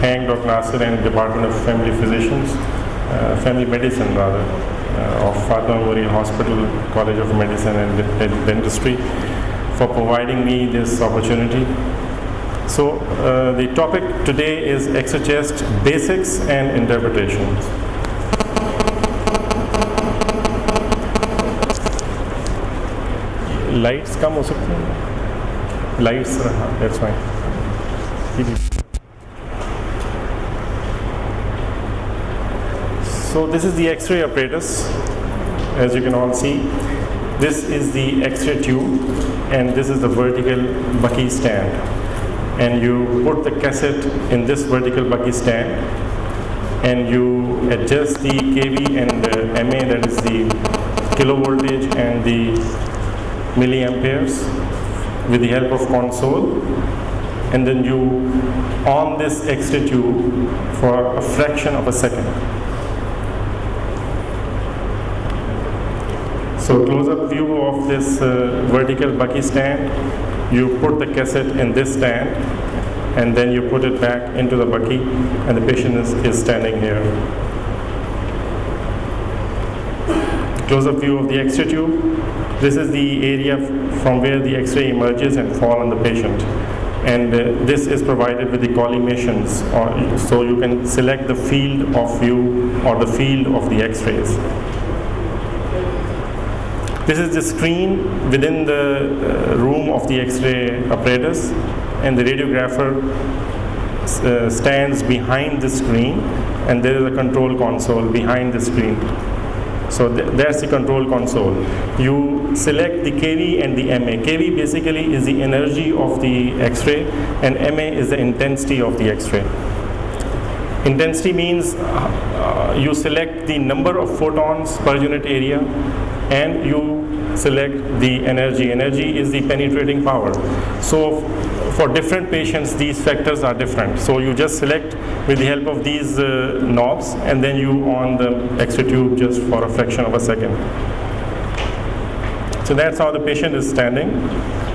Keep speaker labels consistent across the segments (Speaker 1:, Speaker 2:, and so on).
Speaker 1: thank Dr. Nasir and Department of Family Physicians, Family Medicine rather, of Fatima Memorial Hospital, College of Medicine and Dentistry for providing me this opportunity. So the topic today is extra-chest basics and interpretations. Lights come also. Lights, that's fine. So this is the X-ray apparatus, as you can all see. This is the X-ray tube, and this is the vertical bucky stand. And you put the cassette in this vertical bucky stand, and you adjust the kV and MA, that is the kilovoltage and the milliamperes, with the help of console, and then you on this X-ray tube for a fraction of a second. So close-up view of this vertical bucky stand. You put the cassette in this stand, and then you put it back into the bucky, and the patient is standing here. Close-up view of the X-ray tube. This is the area from where the X-ray emerges and fall on the patient. And this is provided with the collimations, so you can select the field of view or the field of the X-rays. This is the screen within the room of the X-ray apparatus, and the radiographer stands behind the screen, and there is a control console behind the screen. So that's the control console. You select the kV and the MA. kV basically is the energy of the X-ray, and MA is the intensity of the X-ray. Intensity means you select the number of photons per unit area, and you select the energy. Energy is the penetrating power. So for different patients, these factors are different. So you just select with the help of these knobs, and then you on the X-ray tube just for a fraction of a second. So that's how the patient is standing.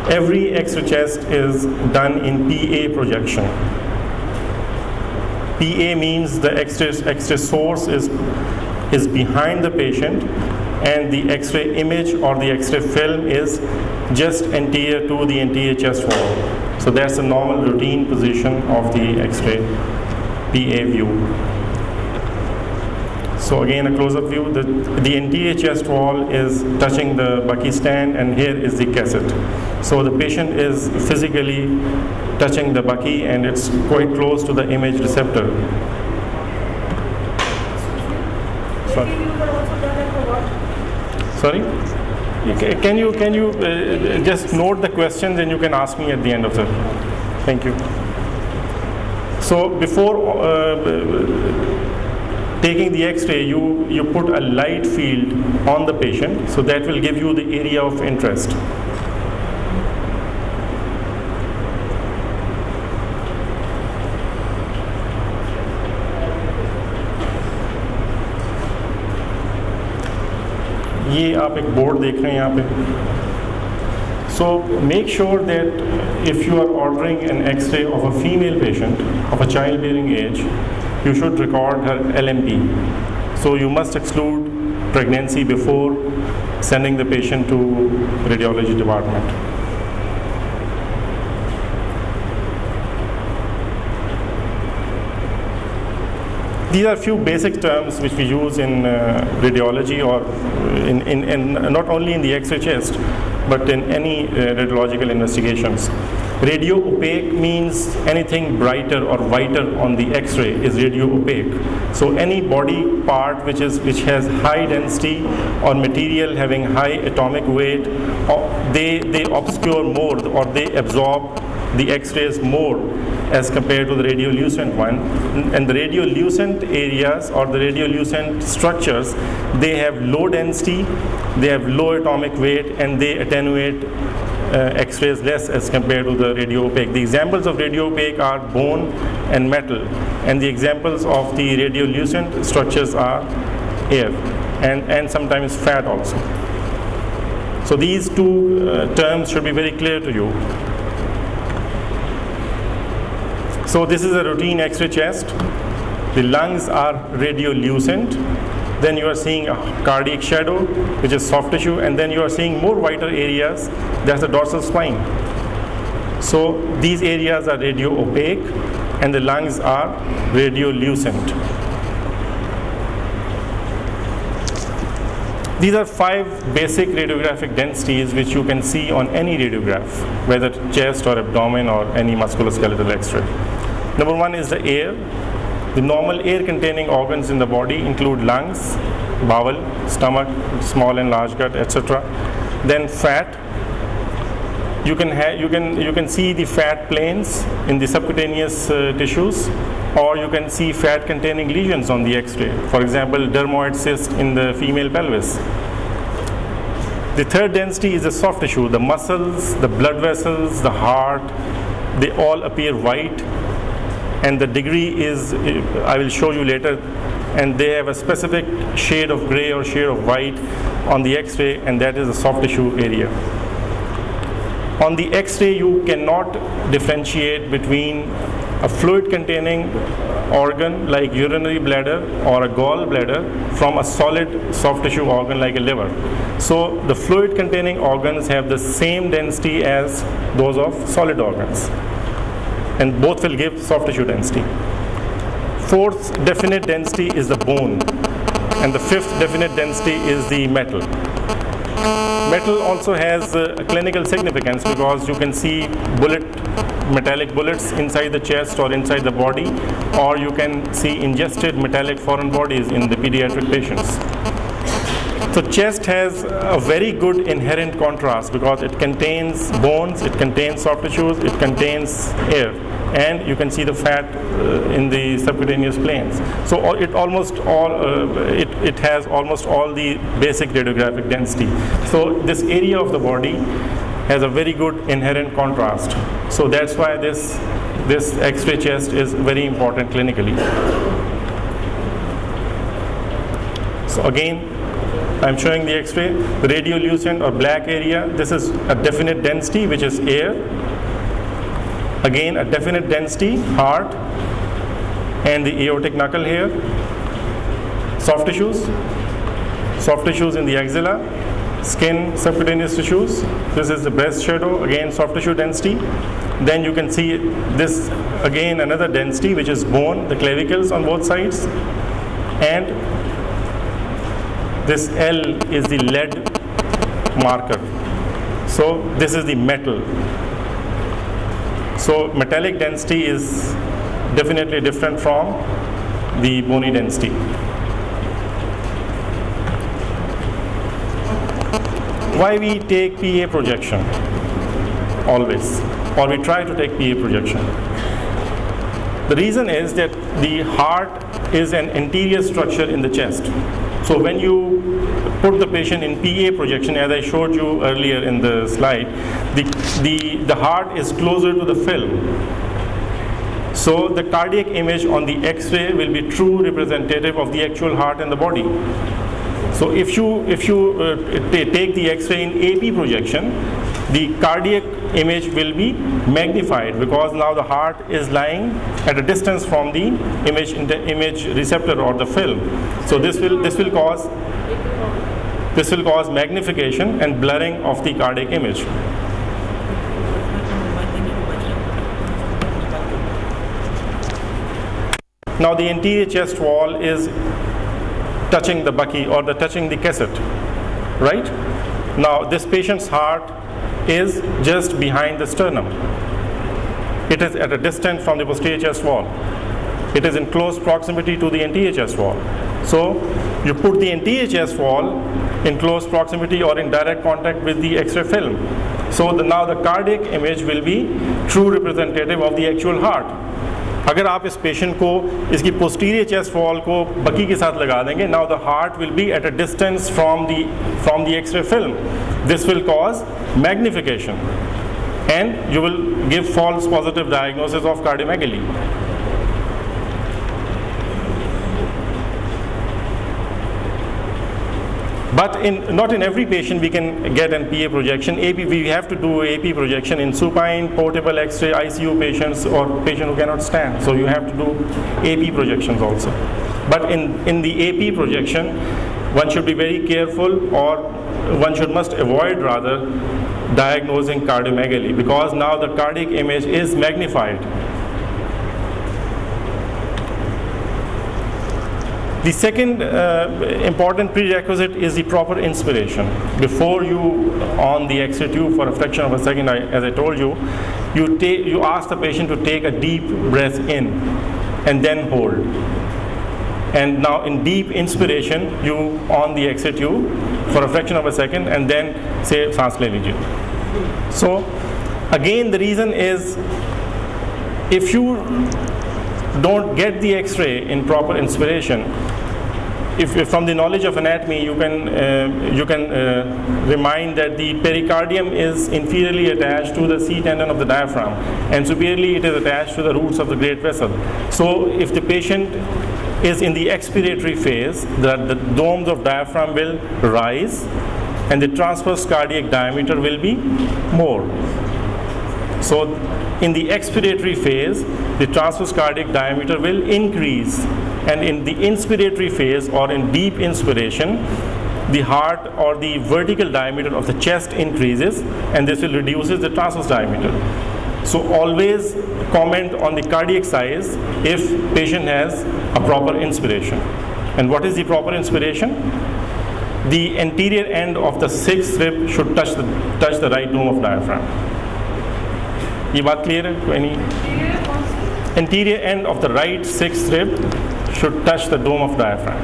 Speaker 1: Every X-ray chest is done in PA projection. PA means the X-ray source is behind the patient, and the X-ray image or the X-ray film is just anterior to the anterior chest wall. So that's the normal routine position of the X-ray PA view. So again, a close-up view. The anterior chest wall is touching the bucky stand, and here is the cassette. So the patient is physically touching the bucky, and it's quite close to the image receptor. Sorry? Can you just note the questions, and you can ask me at the end of the. Thank you. So before taking the X-ray, you put a light field on the patient, so that will give you the area of interest. ये आप एक board देख रहे हैं यहाँ पे. So make sure that if you are ordering an X-ray of a female patient of a childbearing age, you should record her LMP. So you must exclude pregnancy before sending the patient to radiology department. These are few basic terms which we use in radiology, or in not only in the X-ray chest, but in any radiological investigations. Radio opaque means anything brighter or whiter on the X-ray is radio opaque. So any body part which has high density or material having high atomic weight, they obscure more, or they absorb the X-rays more as compared to the radiolucent one. And the radiolucent areas or the radiolucent structures, they have low density, they have low atomic weight, and they attenuate X-rays less as compared to the radio opaque. The examples of radio opaque are bone and metal, and the examples of the radiolucent structures are air and sometimes fat also. So these two terms should be very clear to you. So this is a routine X-ray chest. The lungs are radiolucent. Then you are seeing a cardiac shadow, which is soft tissue, and then you are seeing more whiter areas. That's the dorsal spine. So these areas are radio-opaque, and the lungs are radiolucent. These are 5 basic radiographic densities which you can see on any radiograph, whether chest or abdomen or any musculoskeletal X-ray. Number 1 is the air. The normal air-containing organs in the body include lungs, bowel, stomach, small and large gut, etc. Then fat. You can see the fat planes in the subcutaneous tissues, or you can see fat-containing lesions on the X-ray. For example, dermoid cyst in the female pelvis. The third density is the soft tissue. The muscles, the blood vessels, the heart, they all appear white. And the degree is, I will show you later, and they have a specific shade of gray or shade of white on the X-ray, and that is the soft tissue area. On the X-ray, you cannot differentiate between a fluid-containing organ like urinary bladder or a gallbladder from a solid soft tissue organ like a liver. So the fluid-containing organs have the same density as those of solid organs, and both will give soft tissue density. Fourth definite density is the bone, and the fifth definite density is the metal. Metal also has clinical significance because you can see metallic bullets inside the chest or inside the body, or you can see ingested metallic foreign bodies in the pediatric patients. So chest has a very good inherent contrast because it contains bones, it contains soft tissues, it contains air, and you can see the fat in the subcutaneous planes. So it has almost all the basic radiographic density. So this area of the body has a very good inherent contrast. So that's why this X-ray chest is very important clinically. So again, I'm showing the X-ray, the radiolucent or black area. This is a definite density, which is air. Again, a definite density, heart, and the aortic knuckle here. Soft tissues in the axilla, skin, subcutaneous tissues. This is the breast shadow, again soft tissue density. Then you can see this, again another density, which is bone, the clavicles on both sides. And this L is the lead marker. So this is the metal. So metallic density is definitely different from the bony density. Why we take PA projection always, or we try to take PA projection? The reason is that the heart is an anterior structure in the chest. So when you put the patient in PA projection, as I showed you earlier in the slide, the heart is closer to the film. So the cardiac image on the X-ray will be true representative of the actual heart and the body. So if you take the X-ray in AP projection, the cardiac image will be magnified because now the heart is lying at a distance from the image receptor or the film. So this will cause magnification and blurring of the cardiac image. Now the anterior chest wall is touching the bucky or touching the cassette, right? Now this patient's heart is just behind the sternum. It is at a distance from the posterior chest wall. It is in close proximity to the anterior chest wall. So you put the anterior chest wall in close proximity or in direct contact with the X-ray film. So now the cardiac image will be true representative of the actual heart. अगर आप इस patient को इसकी posterior chest wall को बकी के साथ लगा देंगे, now the heart will be at a distance from the X-ray film. This will cause magnification and you will give false positive diagnosis of cardiomegaly. But not in every patient we can get an PA projection. We have to do AP projection in supine, portable X-ray, ICU patients, or patients who cannot stand. So you have to do AP projections also. But in the AP projection, one should be very careful, or one must avoid rather diagnosing cardiomegaly, because now the cardiac image is magnified. The second important prerequisite is the proper inspiration. Before you on the X-ray tube for a fraction of a second, as I told you, you ask the patient to take a deep breath in and then hold. And now in deep inspiration, you on the X-ray tube for a fraction of a second and then say सांस ले लीजिए. So again, the reason is, if you don't get the X-ray in proper inspiration, if from the knowledge of anatomy you can remind that the pericardium is inferiorly attached to the C tendon of the diaphragm, and superiorly it is attached to the roots of the great vessel. So if the patient is in the expiratory phase, the domes of diaphragm will rise and the transverse cardiac diameter will be more. So in the expiratory phase, the transverse cardiac diameter will increase, and in the inspiratory phase or in deep inspiration, the heart or the vertical diameter of the chest increases, and this will reduces the transverse diameter. So always comment on the cardiac size if patient has a proper inspiration. And what is the proper inspiration? The anterior end of the sixth rib should touch the right dome of diaphragm. ये बात clear है? Any anterior end of the right sixth rib should touch the dome of diaphragm.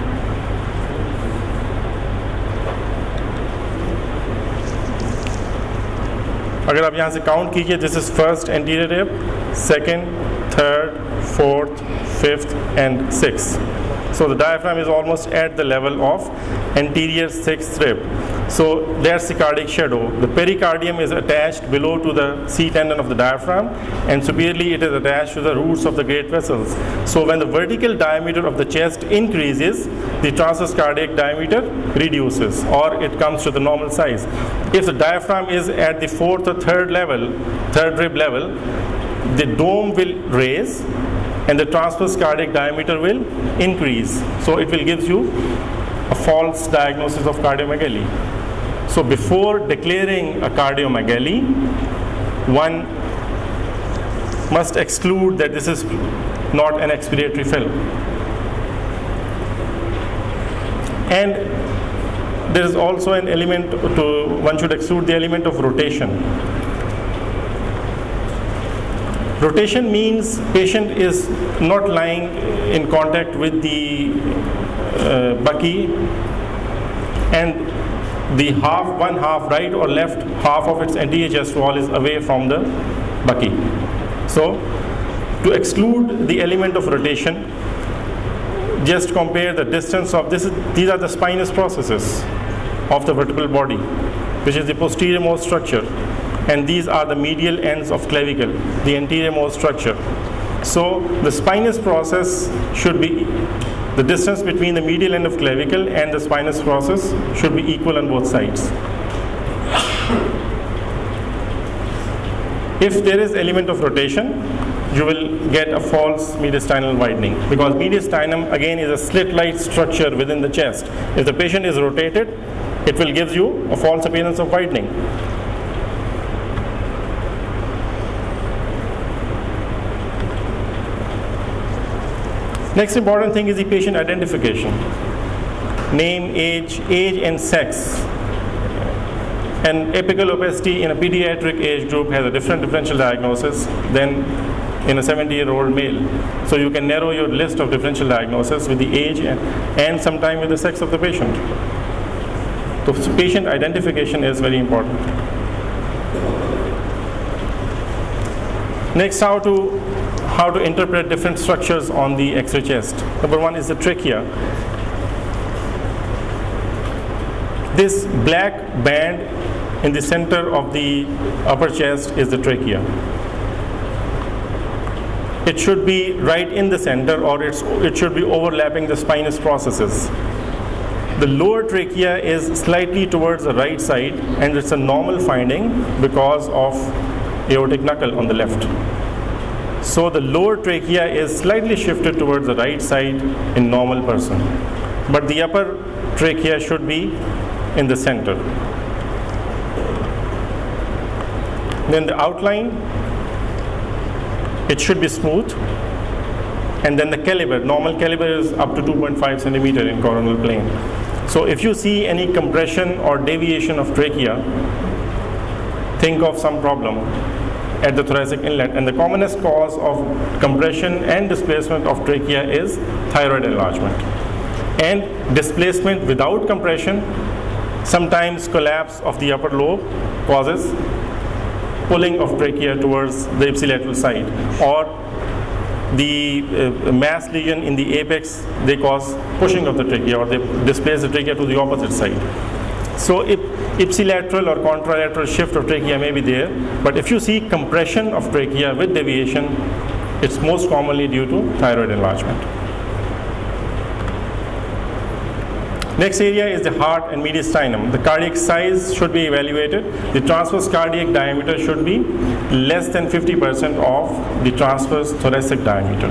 Speaker 1: अगर आप यहाँ से count कीजिए, this is first anterior rib, second, third, fourth, fifth, and sixth. So the diaphragm is almost at the level of anterior sixth rib. So there's the cardiac shadow. The pericardium is attached below to the C tendon of the diaphragm, and superiorly it is attached to the roots of the great vessels. So when the vertical diameter of the chest increases, the transverse cardiac diameter reduces, or it comes to the normal size. If the diaphragm is at the fourth or third rib level, the dome will raise and the transverse cardiac diameter will increase. So it will give you a false diagnosis of cardiomegaly. So before declaring a cardiomegaly, one must exclude that this is not an expiratory film. And there is also an element one should exclude the element of rotation. Rotation means patient is not lying in contact with the bucky, and the one half right or left half of its anterior chest wall is away from the bucky. So to exclude the element of rotation, just compare the distance of these are the spinous processes of the vertebral body, which is the posterior most structure, and these are the medial ends of clavicle, the anterior most structure. So the spinous process should be, the distance between the medial end of clavicle and the spinous process should be equal on both sides. If there is element of rotation, you will get a false mediastinal widening, because mediastinum again is a slit-like structure within the chest. If the patient is rotated, it will give you a false appearance of widening. Next important thing is the patient identification. Name, age and sex. And apical opacity in a pediatric age group has a different differential diagnosis than in a 70-year-old male. So you can narrow your list of differential diagnosis with the age and sometime with the sex of the patient. So patient identification is very important. Next, how to interpret different structures on the X-ray chest. Number one is the trachea. This black band in the center of the upper chest is the trachea. It should be right in the center, or it should be overlapping the spinous processes. The lower trachea is slightly towards the right side, and it's a normal finding because of aortic knuckle on the left. So the lower trachea is slightly shifted towards the right side in normal person, but the upper trachea should be in the center. Then the outline, it should be smooth, and then the caliber, normal caliber is up to 2.5 centimeter in coronal plane. So if you see any compression or deviation of trachea, think of some problem at the thoracic inlet, and the commonest cause of compression and displacement of trachea is thyroid enlargement. And displacement without compression, sometimes collapse of the upper lobe causes pulling of trachea towards the ipsilateral side, or the mass lesion in the apex, they cause pushing of the trachea, or they displace the trachea to the opposite side. So if ipsilateral or contralateral shift of trachea may be there, but if you see compression of trachea with deviation, it's most commonly due to thyroid enlargement. Next area is the heart and mediastinum. The cardiac size should be evaluated. The transverse cardiac diameter should be less than 50% of the transverse thoracic diameter.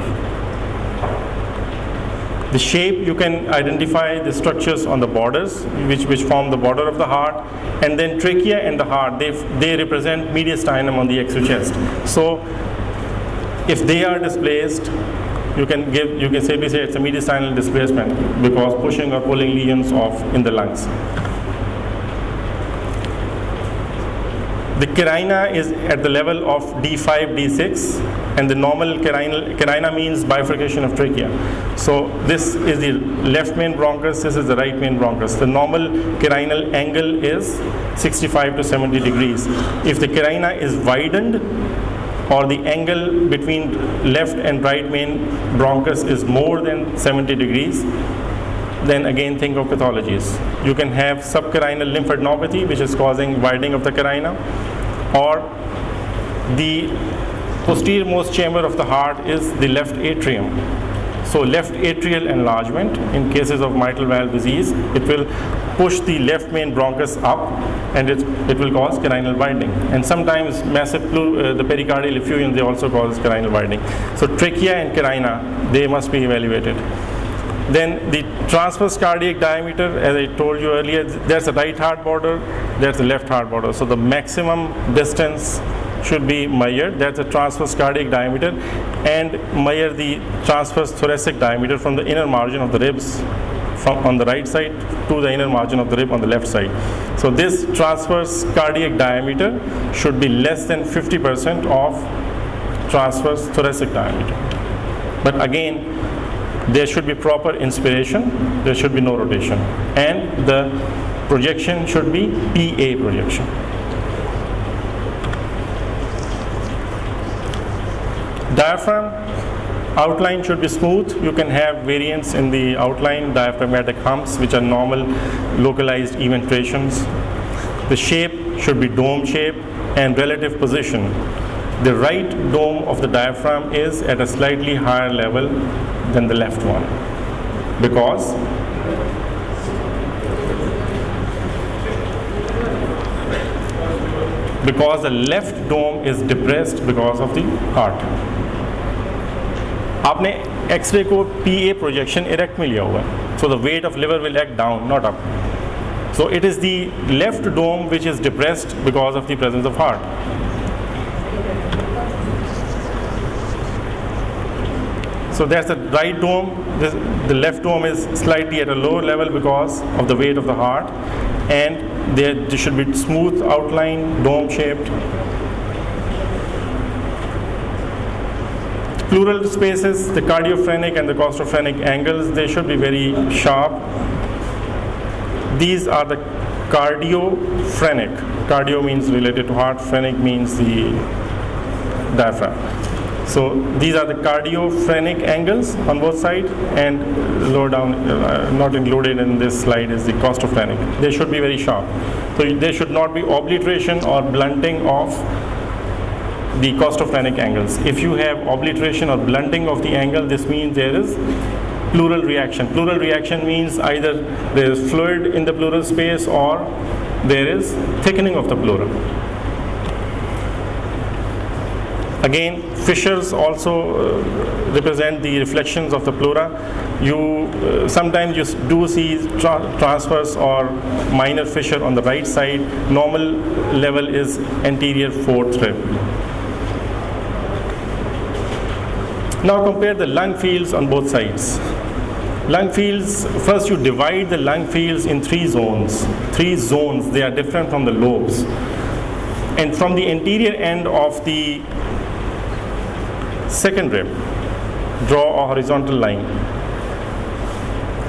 Speaker 1: The shape, you can identify the structures on the borders, which form the border of the heart, and then trachea and the heart, they represent mediastinum on the X-ray chest. So if they are displaced, you can safely say it's a mediastinal displacement because pushing or pulling lesions off in the lungs. The carina is at the level of D5, D6, and the normal carina means bifurcation of trachea. So this is the left main bronchus, this is the right main bronchus. The normal carinal angle is 65 to 70 degrees. If the carina is widened, or the angle between left and right main bronchus is more than 70 degrees, then again think of pathologies. You can have subcarinal lymphadenopathy, which is causing widening of the carina, or the posterior most chamber of the heart is the left atrium. So left atrial enlargement, in cases of mitral valve disease, it will push the left main bronchus up, and it will cause carinal widening. And sometimes massive the pericardial effusion, they also cause carinal widening. So trachea and carina, they must be evaluated. Then the transverse cardiac diameter, as I told you earlier, there's a right heart border, there's a left heart border. So the maximum distance should be measured, that's the transverse cardiac diameter, and measure the transverse thoracic diameter from the inner margin of the ribs on the right side to the inner margin of the rib on the left side. So this transverse cardiac diameter should be less than 50% of transverse thoracic diameter. But again, there should be proper inspiration, there should be no rotation, and the projection should be PA projection. Diaphragm outline should be smooth. You can have variance in the outline, diaphragmatic humps, which are normal localized eventations. The shape should be dome shape, and relative position. The right dome of the diaphragm is at a slightly higher level than the left one, because the left dome is depressed because of the heart. आपने x ray को PA projection erect में लिया हुआ है, so the weight of liver will act down, not up. So it is the left dome which is depressed because of the presence of heart. So that's the right dome. The left dome is slightly at a lower level because of the weight of the heart, and there should be smooth outline, dome shaped. Pleural spaces, the cardiophrenic and the costophrenic angles, they should be very sharp. These are the cardiophrenic. Cardio means related to heart, phrenic means the diaphragm. So these are the cardiophrenic angles on both sides, and lower down, not included in this slide, is the costophrenic. They should be very sharp. So there should not be obliteration or blunting of the costophrenic angles. If you have obliteration or blunting of the angle, this means there is pleural reaction. Pleural reaction means either there is fluid in the pleural space or there is thickening of the pleura. Again, fissures also represent the reflections of the pleura. You sometimes you do see transverse or minor fissure on the right side. Normal level is anterior fourth rib. Now compare the lung fields on both sides. Lung fields, first you divide the lung fields in three zones. Three zones, they are different from the lobes. And from the anterior end of the second rib, draw a horizontal line.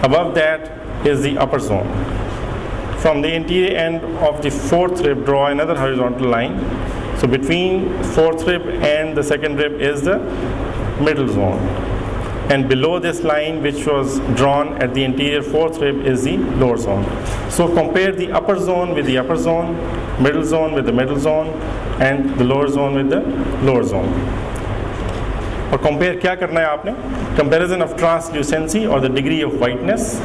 Speaker 1: Above that is the upper zone. From the anterior end of the fourth rib, draw another horizontal line. So between fourth rib and the second rib is the middle zone. And below this line, which was drawn at the anterior fourth rib, is the lower zone. So compare the upper zone with the upper zone, middle zone with the middle zone, and the lower zone with the lower zone. और compare क्या करना है आपने? Comparison of translucency or the degree of whiteness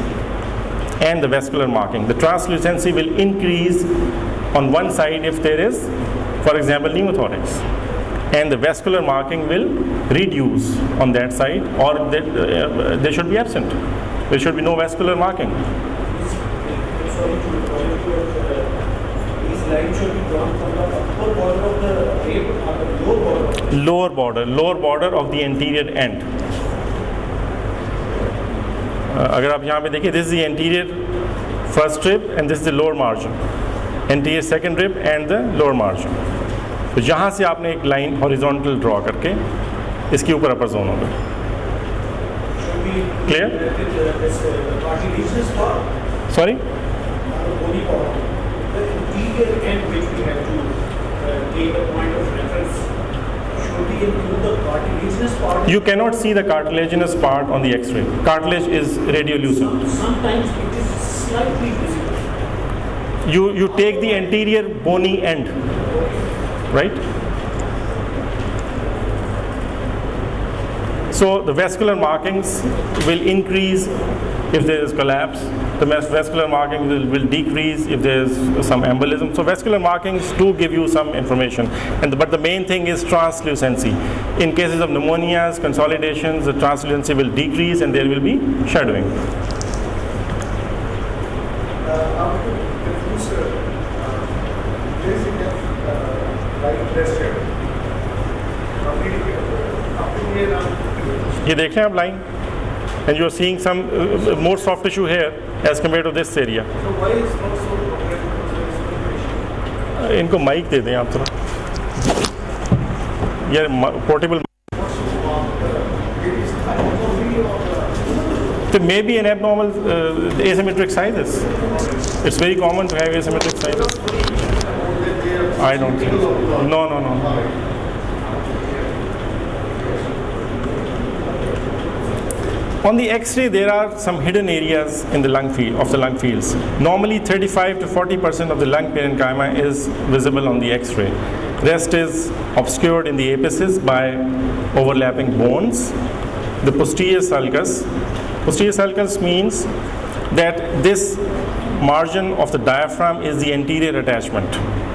Speaker 1: and the vascular marking. The translucency will increase on one side if there is, for example, pneumothorax, and the vascular marking will reduce on that side, or they should be absent. There should be no vascular marking.
Speaker 2: These lines should be drawn from the upper border of the rib or the lower border?
Speaker 1: Lower border of the anterior end. अगर आप यहाँ पे देखिए, this is the anterior first rib and this is the lower margin. Anterior second rib and the lower margin. तो यहाँ से आपने एक लाइन हॉरिजॉन्टल ड्रॉ करके इसके ऊपर अपर जोन होगा. Clear? Sorry?
Speaker 2: The interior end which we have to take a point of reference, should we include the cartilaginous part?
Speaker 1: You cannot see the cartilaginous part on the X-ray. Cartilage is radiolucent.
Speaker 2: Sometimes it is slightly visible.
Speaker 1: You take the anterior bony end, right? So the vascular markings will increase if there is collapse. The vascular marking will decrease if there is some embolism. So vascular markings do give you some information. But the main thing is translucency. In cases of pneumonias, consolidations, the translucency will decrease and there will be shadowing. ये देखें आप line, and you are seeing some more soft tissue here as compared to this area.
Speaker 2: So why is not so progressive?
Speaker 1: इनको mic दे दें आप थोड़ा. ये portable. There may be an abnormal asymmetric sizes. It's very common to have asymmetric sizes. I don't think so. No. On the X-ray, there are some hidden areas in the lung fields. Normally, 35 to 40% of the lung parenchyma is visible on the X-ray. Rest is obscured in the apices by overlapping bones. The posterior sulcus. Posterior sulcus means that this margin of the diaphragm is the anterior attachment.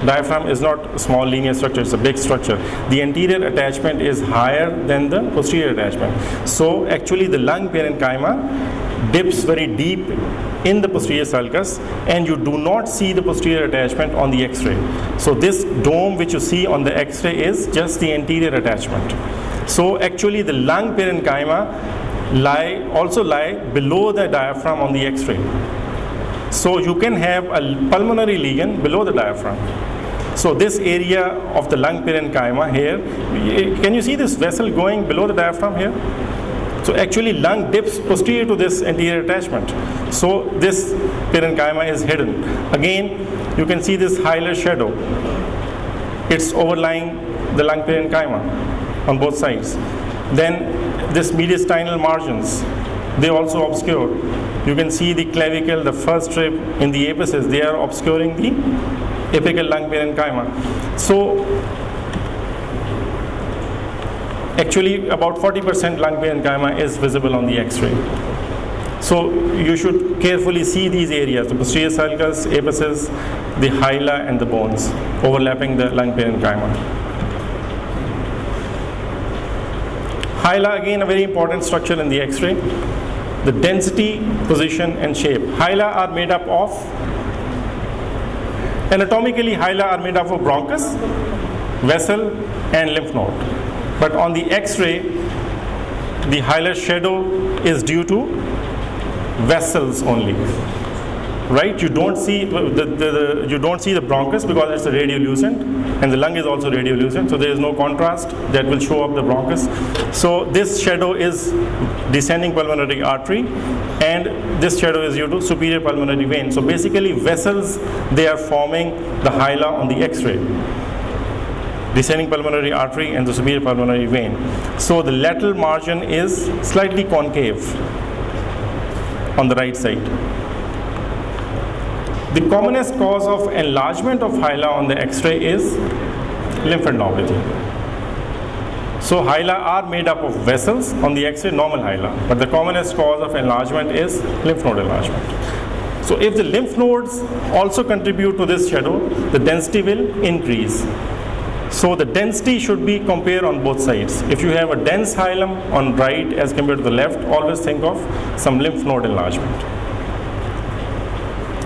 Speaker 1: Diaphragm is not a small linear structure, it's a big structure. The anterior attachment is higher than the posterior attachment. So actually the lung parenchyma dips very deep in the posterior sulcus and you do not see the posterior attachment on the X-ray. So this dome which you see on the X-ray is just the anterior attachment. So actually the lung parenchyma also lie below the diaphragm on the X-ray. So you can have a pulmonary lesion below the diaphragm. So this area of the lung parenchyma here, can you see this vessel going below the diaphragm here? So actually lung dips posterior to this anterior attachment. So this parenchyma is hidden. Again, you can see this hilar shadow. It's overlying the lung parenchyma on both sides. Then this mediastinal margins, they also obscure. You can see the clavicle, the first rib in the apices, they are obscuring the apical lung parenchyma. So actually about 40% lung parenchyma is visible on the X-ray. So you should carefully see these areas, the posterior sulcus, apices, the hyla and the bones overlapping the lung parenchyma. Hyla, again a very important structure in the X-ray. The density, position and shape. Hyla are made up of, anatomically hyla are made up of bronchus, vessel and lymph node. But on the X-ray, the hylar shadow is due to vessels only. Right? You don't see you don't see the bronchus because it's a radiolucent, and the lung is also radiolucent, so there is no contrast that will show up the bronchus. So this shadow is descending pulmonary artery, and this shadow is due to superior pulmonary vein. So basically vessels, they are forming the hyla on the X-ray. Descending pulmonary artery and the superior pulmonary vein. So the lateral margin is slightly concave on the right side. The commonest cause of enlargement of hyla on the X-ray is lymphadenopathy. So hyla are made up of vessels on the X-ray, normal hyla, but the commonest cause of enlargement is lymph node enlargement. So if the lymph nodes also contribute to this shadow, the density will increase. So the density should be compared on both sides. If you have a dense hilum on right as compared to the left, always think of some lymph node enlargement.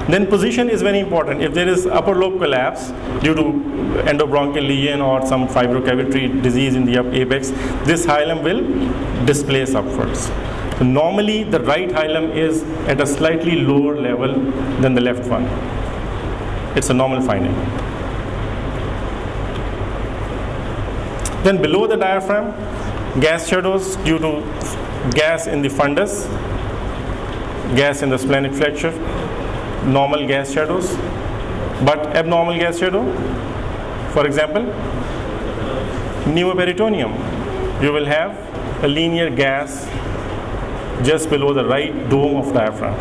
Speaker 1: Then position is very important. If there is upper lobe collapse due to endobronchial lesion or some fibrocavitary disease in the apex, this hilum will displace upwards. So normally the right hilum is at a slightly lower level than the left one. It's a normal finding. Then below the diaphragm, gas shadows due to gas in the fundus, gas in the splenic flexure, normal gas shadows, but abnormal gas shadow, for example, pneumoperitoneum, you will have a linear gas just below the right dome of diaphragm.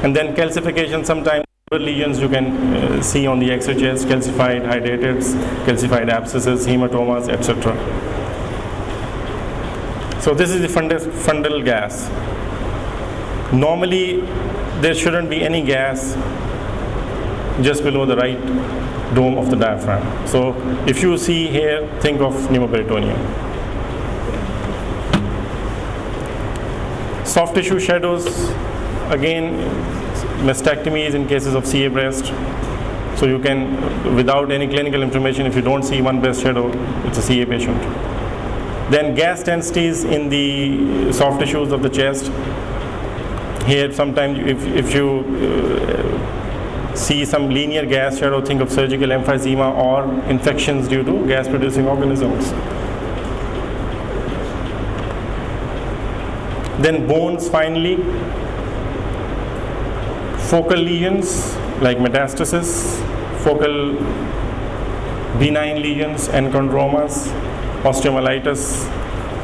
Speaker 1: And then calcification, sometimes lesions you can see on the X-ray chest, calcified hydateds, calcified abscesses, hematomas, etc. So this is the fundal gas. Normally there shouldn't be any gas just below the right dome of the diaphragm. So if you see here, think of pneumoperitoneum. Soft tissue shadows, again, mastectomies in cases of CA breast. So you can, without any clinical information, if you don't see one breast shadow, it's a CA patient. Then gas densities in the soft tissues of the chest. Here sometimes if you see some linear gas shadow, think of surgical emphysema or infections due to gas producing organisms. Then bones, finally, focal lesions like metastasis, focal benign lesions, enchondromas, osteomyelitis,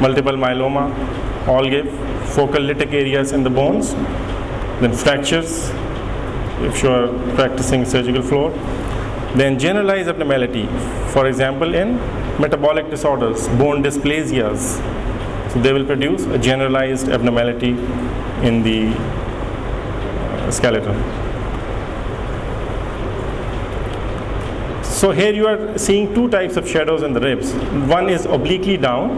Speaker 1: multiple myeloma, all give focal lytic areas in the bones. Then fractures, if you are practicing surgical floor. Then generalized abnormality, for example in metabolic disorders, bone dysplasias. So they will produce a generalized abnormality in the skeleton. So here you are seeing two types of shadows in the ribs. One is obliquely down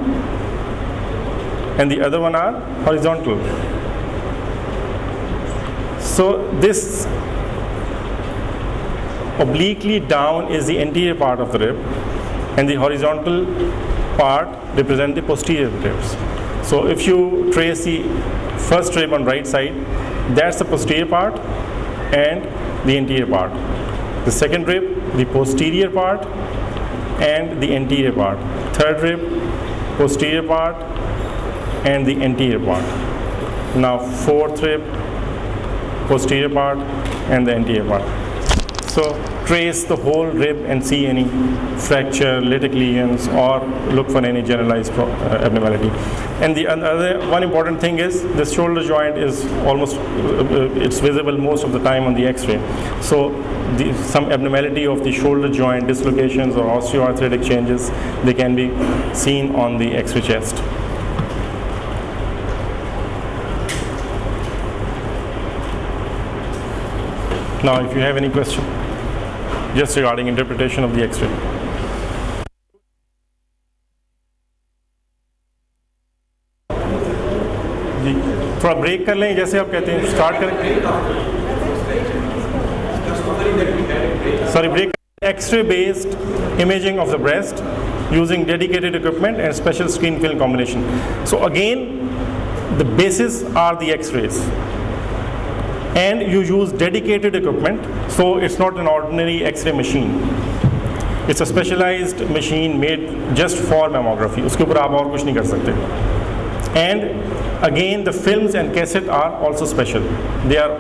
Speaker 1: and the other one are horizontal. So this obliquely down is the anterior part of the rib, and the horizontal part represents the posterior ribs. So if you trace the first rib on right side, that's the posterior part and the anterior part. The second rib, the posterior part and the anterior part. Third rib, posterior part and the anterior part. Now fourth rib, posterior part and the anterior part. So trace the whole rib and see any fracture, lytic lesions, or look for any generalized abnormality. And the other one important thing is the shoulder joint is almost it's visible most of the time on the X-ray. So some abnormality of the shoulder joint, dislocations or osteoarthritic changes, they can be seen on the X-ray chest. Now if you have any question just regarding interpretation of the X-ray. जी थोड़ा break कर लें, जैसे आप कहते हैं start करें. Sorry, break. X-ray based imaging of the breast using dedicated equipment and special screen film combination. So again, the basis are the X-rays, and you use dedicated equipment, so it's not an ordinary X-ray machine. It's a specialized machine made just for mammography. उसके ऊपर आप और कुछ नहीं कर सकते. And again, the films and cassette are also special. They are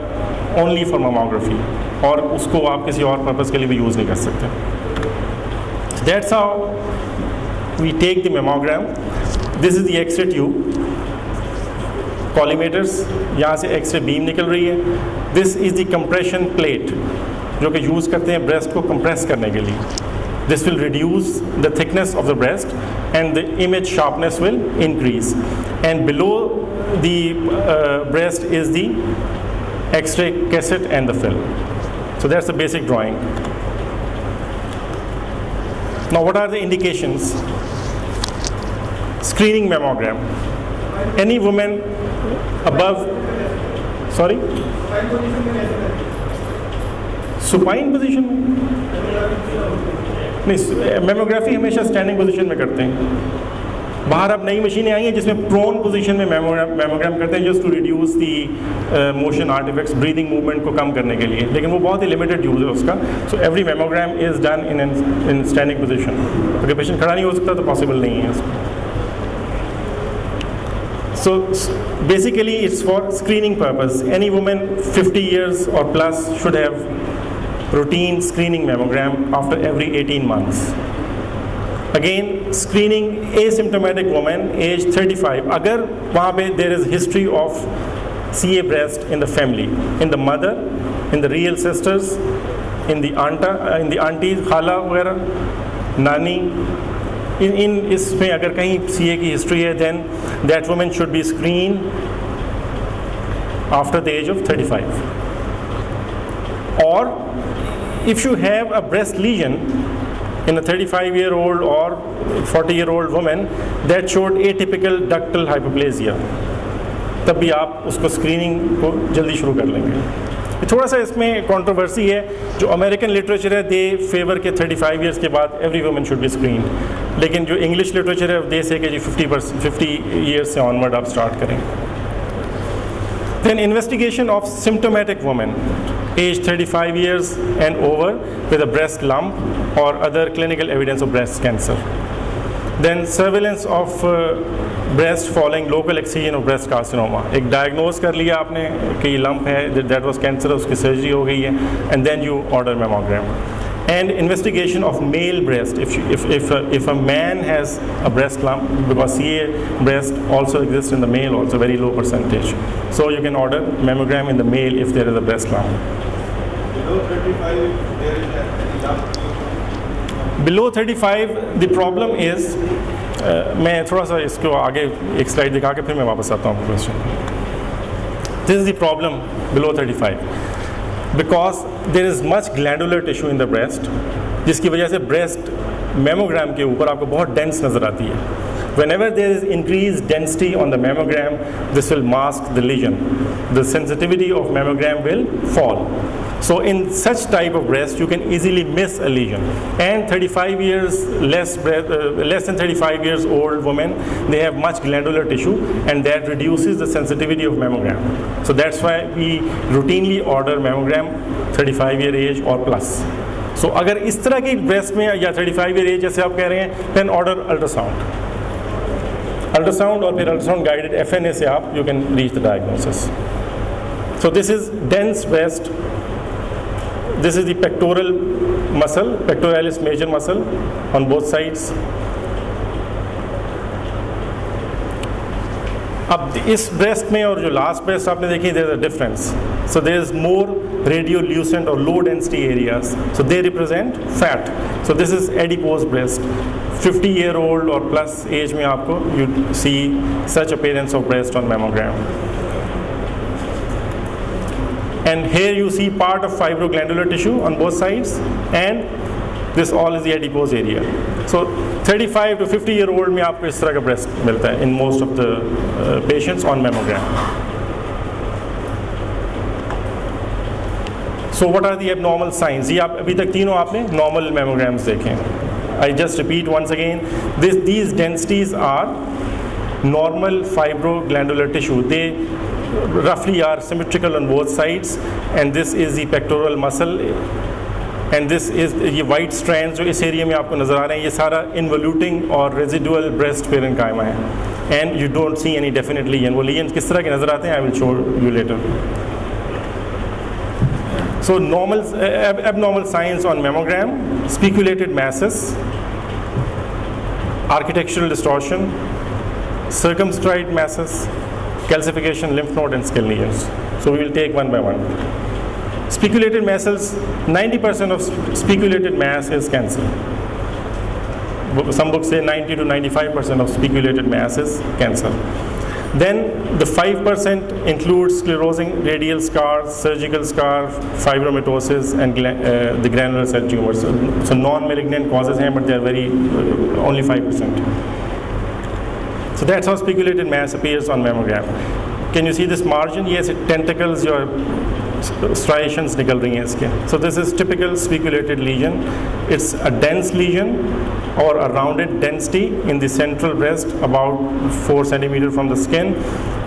Speaker 1: only for mammography, और उसको आप किसी और पर्पज़ के लिए भी यूज़ नहीं कर सकते. That's how we take the mammogram. This is the X-ray tube. Collimators, यहाँ से X-ray beam निकल रही है. This is the compression plate जो कि यूज़ करते हैं breast को compress करने के लिए. This will reduce the thickness of the breast and the image sharpness will increase. And below the breast is the X-ray cassette and the film. So that's the basic drawing. Now what are the indications? Screening mammogram. Any woman above, sorry? Supine position में? नहीं, mammography हमेशा standing position में करते हैं. बाहर अब नई मशीनें आई हैं जिसमें प्रोन पोजीशन में मैमोग्राम करते हैं, just to reduce the motion artifacts, breathing movement को कम करने के लिए, लेकिन वो बहुत ही लिमिटेड यूज़ है उसका. So every mammogram is done in standing position. अगर पेशेंट खड़ा नहीं हो सकता तो पॉसिबल नहीं है इसको. So basically it's for screening purpose. Any woman 50 years or plus should have routine screening mammogram after every 18 months. Again, screening asymptomatic woman age 35. अगर वहाँ पे there is history of CA breast in the family, in the mother, in the real sisters, in the aunties, खाला वगैरह, नानी, in इसमें अगर कहीं CA की history है, then that woman should be screened after the age of 35. Or if you have a breast lesion in a 35-year-old or 40-year-old woman that showed atypical ductal hypoplasia, तब भी आप उसको screening को जल्दी शुरू कर लेंगे. थोड़ा सा इसमें कंट्रोवर्सी है. जो अमेरिकन लिटरेचर है दे फेवर के 35 इयर्स के बाद every woman should be screened, लेकिन जो इंग्लिश लिटरेचर है दे से कि जी 50 इयर्स से ऑनवर्ड आप स्टार्ट करें. Then investigation of symptomatic women age 35 years and over with a breast lump or other clinical evidence of breast cancer. Then surveillance of breast following local excision of breast carcinoma. एक diagnose कर लिया आपने कि lump है, that was cancer, उसकी surgery हो गई है, and then you order mammogram. And investigation of male breast. If a man has a breast lump, because CA breast also exists in the male, also very low percentage. So you can order mammogram in the male if there is a breast lump.
Speaker 3: Below 35, there is a lump.
Speaker 1: Below 35, the problem is, मैं थोड़ा सा इसको आगे एक slide दिखा के फिर मैं वापस आता हूँ question. This is the problem below 35. Because there is much glandular tissue in the breast, जिसकी वजह से breast mammogram के ऊपर आपको बहुत dense नज़र आती है. Whenever there is increased density on the mammogram, this will mask the lesion. The sensitivity of mammogram will fall. So in such type of breast, you can easily miss a lesion. And 35 years less than 35 years old women, they have much glandular tissue, and that reduces the sensitivity of mammogram. So that's why we routinely order mammogram 35 year age or plus. So अगर इस तरह की breast में या 35 year age जैसे आप कह रहे हैं, then order ultrasound. Ultrasound और फिर ultrasound guided FNA से आप you can reach the diagnosis. So this is dense breast. This is the pectoral muscle, pectoralis major muscle on both sides. अब इस breast में और जो last breast आपने देखी, there is a difference. So there is more radiolucent or low density areas. So they represent fat. So this is adipose breast. 50-year-old or plus age में आपको you see such appearance of breast on mammogram. And here you see part of fibroglandular tissue on both sides, and this all is the adipose area. So 35 to 50 year old में आपको इस तरह का breast मिलता है in most of the patients on mammogram. So what are the abnormal signs? ये आप अभी तक तीनों आपने normal mammograms देखें. I just repeat once again, these densities are normal fibroglandular tissue. They roughly are symmetrical on both sides, and this is the pectoral muscle, and this is ये white strands जो इस area में आपको नज़र आ रहे हैं, ये सारा involuting और residual breast parenchyma है, and you don't see any definite lesion. वो lesions किस तरह के नज़र आते हैं I will show you later. So abnormal signs on mammogram: speculated masses, architectural distortion, circumscribed masses, calcification, lymph node and skin lesions. So we will take one by one. Speculated masses, 90% of speculated mass is cancer. Some books say 90 to 95% of speculated mass is cancer. Then the 5% includes sclerosing radial scars, surgical scar, fibromatosis, and the granular cell tumors. So non-malignant causes हैं, but they are very only 5%. So that's how speculated mass appears on mammogram. Can you see this margin? Yes, it tentacles, your striations निकल रही हैं इसके. So this is typical speculated lesion. It's a dense lesion or a rounded density in the central breast about 4 centimeters from the skin,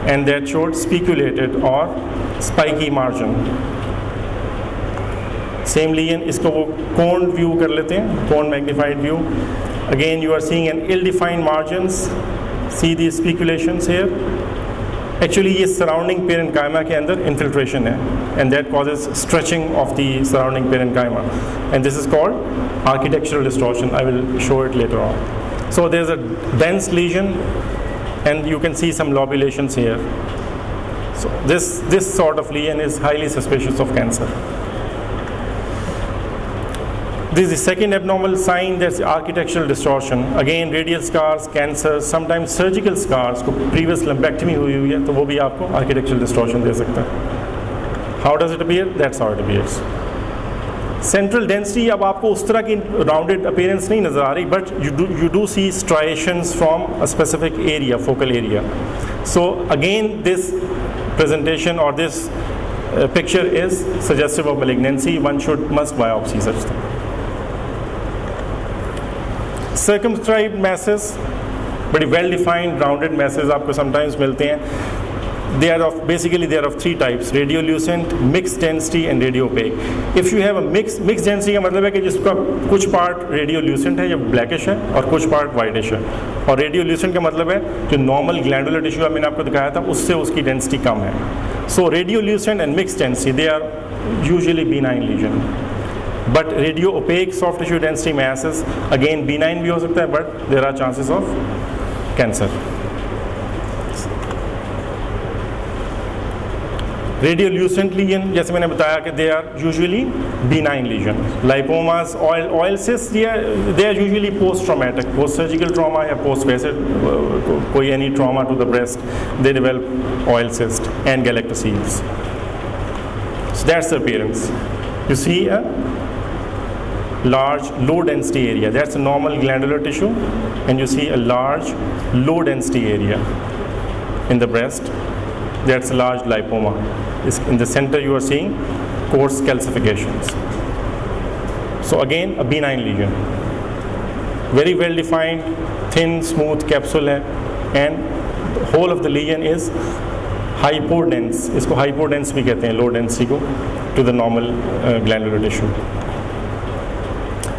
Speaker 1: and that showed speculated or spiky margin. Same lesion, इसको वो coned view कर लेते हैं, cone magnified view. Again you are seeing an ill-defined margins. See these speculations here. Actually ये surrounding parenchyma के अंदर infiltration है, and that causes stretching of the surrounding parenchyma, and this is called architectural distortion. I will show it later on. So there's a dense lesion, and you can see some lobulations here. So this sort of lesion is highly suspicious of cancer. This is the second abnormal sign, that's architectural distortion. Again, radial scars, cancer, sometimes surgical scars. को previous lumpectomy हुई है तो वो भी आपको architectural distortion दे सकता है. How does it appear? That's how it appears. Central density अब आपको उस तरह की rounded appearance नहीं नज़र आ रही, but you do see striations from a specific area, focal area. So again, this presentation or this picture is suggestive of malignancy. One must biopsy such thing. Circumscribed masses, बड़ी well defined rounded masses आपको sometimes मिलते हैं. They are of three types: radiolucent, mixed density and radiopaque. If you have a mixed density का मतलब है कि जिसका कुछ part radiolucent है या blackish है और कुछ part whitish है, और radiolucent का मतलब है जो normal glandular tissue मैंने आपको दिखाया था उससे उसकी density कम है. So radiolucent and mixed density, they are usually benign lesion. But radio-opaque soft tissue density masses, again benign भी हो सकता है, but there are chances of cancer. Radiolucent lesion, जैसे मैंने बताया कि they are usually benign lesion. Lipomas, oil cysts, they are usually post-traumatic, post-surgical trauma या post-vessel, कोई any trauma to the breast, they develop oil cyst and galactoceles. So that's the appearance. You see a large low density area, that's a normal glandular tissue, and you see a large low density area in the breast, that's a large lipoma. In the center you are seeing coarse calcifications. So again a benign lesion, very well defined, thin smooth capsule hai, and the whole of the lesion is hypodense. इसको hypodense भी कहते हैं, low density को, to the normal glandular tissue.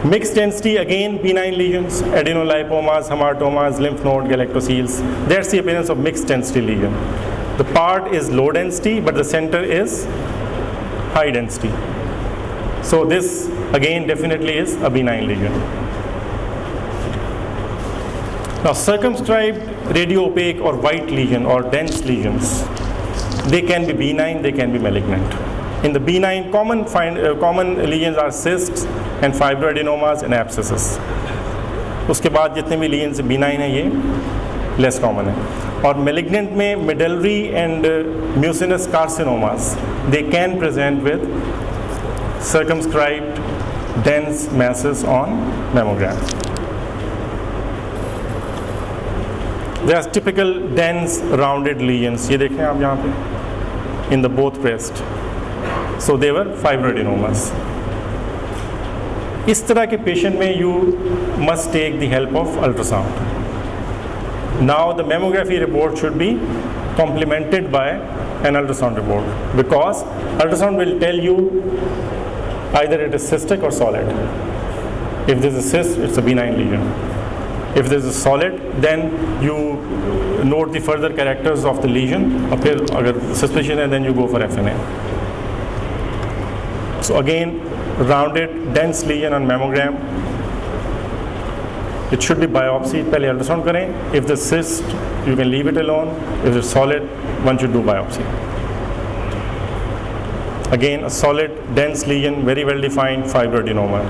Speaker 1: Mixed density, again benign lesions, adenolipomas, hamartomas, lymph node, galactoceles. That's the appearance of mixed density lesion. The part is low density, but the center is high density. So this again definitely is a benign lesion. Now circumscribed radio-opaque or white lesion or dense lesions, they can be benign, they can be malignant. In the benign, common lesions are cysts and fibroadenomas and abscesses. उसके बाद जितने भी lesions benign हैं ये less common है. और malignant में medullary and mucinous carcinomas, they can present with circumscribed dense masses on mammogram. There are typical dense rounded lesions. ये देखें आप यहाँ पे in the both breast. So they were fibroadenomas. इस तरह के पेशेंट में you must take the help of ultrasound. Now the mammography report should be complemented by an ultrasound report, because ultrasound will tell you either it is cystic or solid. If there is a cyst, it's a benign lesion. If there is a solid, then you note the further characters of the lesion. और फिर अगर suspicion है, then you go for FNA. So again, rounded dense lesion on mammogram. It should be biopsied. पहले ultrasound करें. If the cyst, you can leave it alone. If it's solid, one should do biopsy. Again, a solid dense lesion, very well defined fibroadenoma.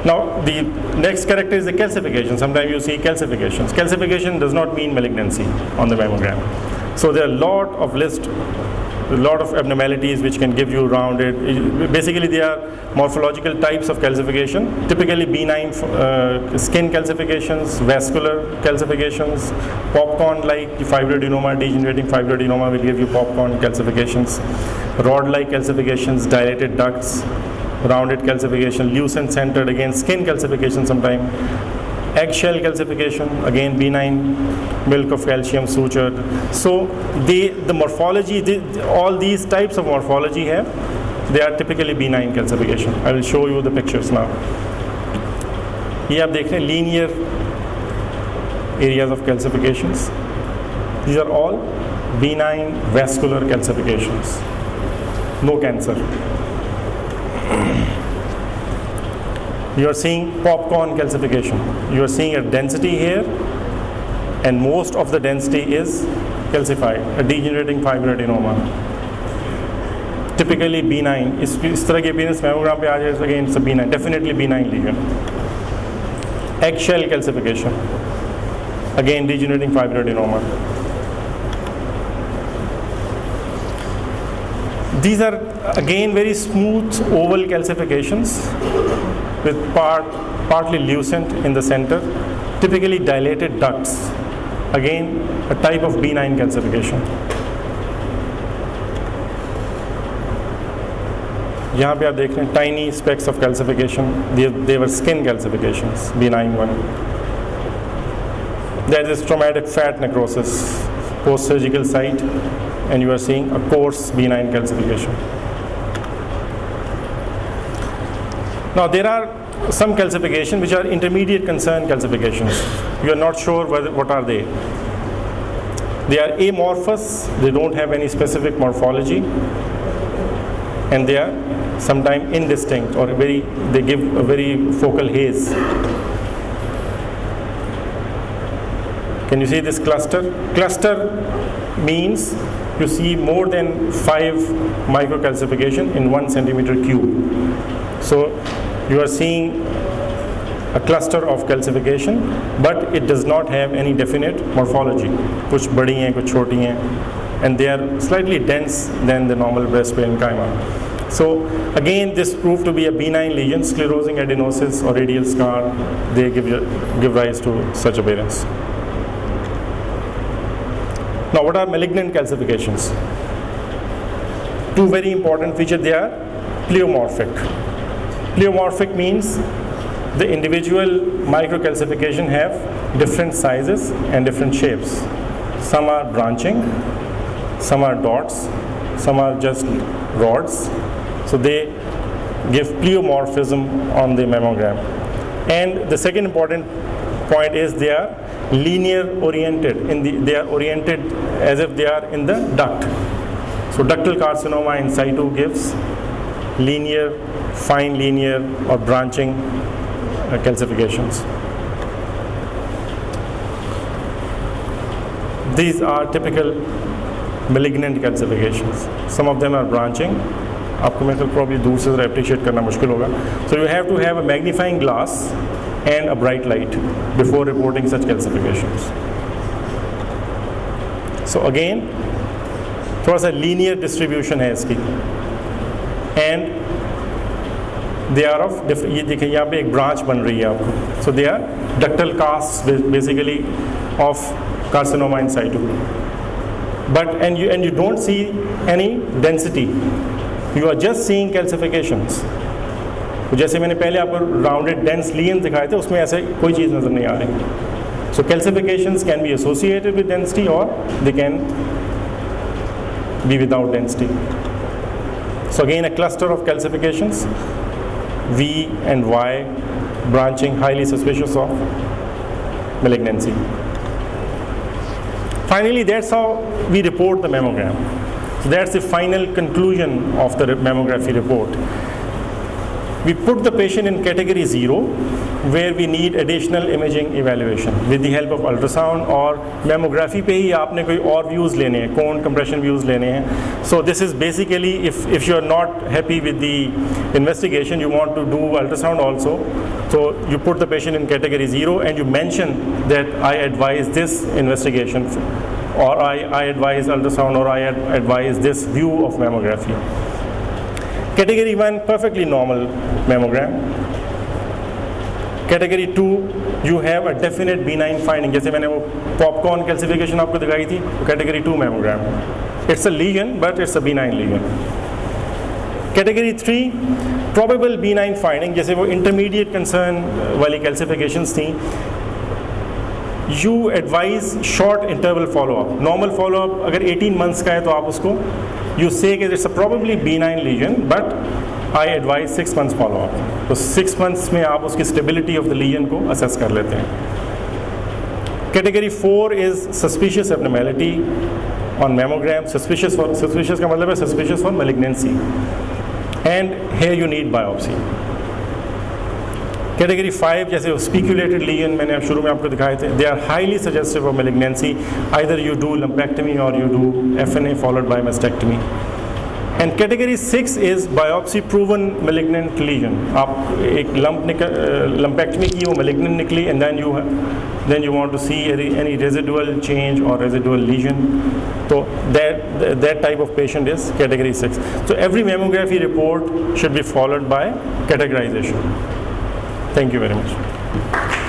Speaker 1: Now, the next character is the calcification. Sometimes you see calcifications. Calcification does not mean malignancy on the mammogram. So there are a lot of abnormalities which can give you rounded. Basically, they are morphological types of calcification. Typically, benign skin calcifications, vascular calcifications, popcorn-like fibroadenoma, degenerating fibroadenoma will give you popcorn calcifications, rod-like calcifications, dilated ducts, rounded calcification, lucent centered, again skin calcification sometime, eggshell calcification, again benign, milk of calcium sutured. So the morphology, all these types of morphology they are typically benign calcification. I will show you the pictures now. ये आप देख रहे हैं linear areas of calcifications. These are all benign vascular calcifications. No cancer. You are seeing popcorn calcification. You are seeing a density here, and most of the density is calcified, a degenerating fibroadenoma. Typically benign. इस तरह के appearance mammogram पे आ जाए, again it's a benign, definitely benign lesion. Eggshell calcification, again degenerating fibroadenoma. These are again very smooth oval calcifications with partly lucent in the center, typically dilated ducts. Again, a type of benign calcification. यहाँ पे आप देख रहे हैं tiny specks of calcification. They were skin calcifications, benign one. There is traumatic fat necrosis, post-surgical site, and you are seeing a coarse benign calcification. Now there are some calcifications which are intermediate concern calcifications. You are not sure what are they. They are amorphous, they don't have any specific morphology, and they are sometimes indistinct, or they give a very focal haze. Can you see this cluster? Cluster means you see more than 5 microcalcification in 1 centimeter cube. So you are seeing a cluster of calcification, but it does not have any definite morphology. कुछ बड़ी हैं, कुछ छोटी हैं, and they are slightly dense than the normal breast parenchyma. So again, this proved to be a benign lesion, sclerosing adenosis or radial scar. They give rise to such appearance. Now, what are malignant calcifications? Two very important features. They are pleomorphic. Pleomorphic means the individual microcalcification have different sizes and different shapes. Some are branching, some are dots, some are just rods. So they give pleomorphism on the mammogram. And the second important point is they are linear oriented. They are oriented as if they are in the duct. So ductal carcinoma in situ gives linear, fine linear or branching calcifications. These are typical malignant calcifications. Some of them are branching. आपको मैं probably दूर से ज़रा appreciate करना मुश्किल होगा. So you have to have a magnifying glass and a bright light before reporting such calcifications. So again, थोड़ा सा linear distribution है इसकी, and they are of ये देखिए यहाँ पे एक branch बन रही है आपको. So they are ductal casts basically of carcinoma in situ. But and you don't see any density. You are just seeing calcifications. जैसे मैंने पहले आपको rounded dense lesions दिखाए थे, उसमें ऐसे कोई चीज़ नज़र नहीं आ रही. So calcifications can be associated with density, or they can be without density. So again, a cluster of calcifications, V and Y branching, highly suspicious of malignancy. Finally, that's how we report the mammogram. So that's the final conclusion of the mammography report. We put the patient in category 0, where we need additional imaging evaluation with the help of ultrasound, और mammography पे ही आपने कोई और views लेने हैं, cone compression views लेने हैं. So this is basically, if you are not happy with the investigation, you want to do ultrasound also. So you put the patient in category 0 and you mention that I advise this investigation, or I advise ultrasound, or I advise this view of mammography. Category 1, perfectly normal mammogram. Category 2, you have a definite benign finding. जैसे मैंने वो popcorn calcification आपको दिखाई थी, category 2 mammogram. It's a lesion, but it's a benign lesion. Category 3, probable benign finding, जैसे वो intermediate concern वाली calcifications थी. You advise short interval follow-up. Normal follow-up अगर 18 months का है तो आप उसको you say that it's a probably benign lesion, but I advise 6 months follow-up. तो 6 months में आप उसकी stability of the lesion को assess कर लेते हैं. Category 4 is suspicious abnormality on mammogram. Suspicious का मतलब है suspicious for malignancy, and here you need biopsy. Category 5, जैसे speculated lesion मैंने अब शुरू में आपको दिखाए थे, they are highly suggestive of malignancy. Either you do lumpectomy or you do FNA followed by mastectomy. And category 6 is biopsy proven malignant lesion. आप एक lumpectomy की, वो malignant निकली, and then you want to see any residual change or residual lesion. So that type of patient is category 6. So every mammography report should be followed by categorization. Thank you very much.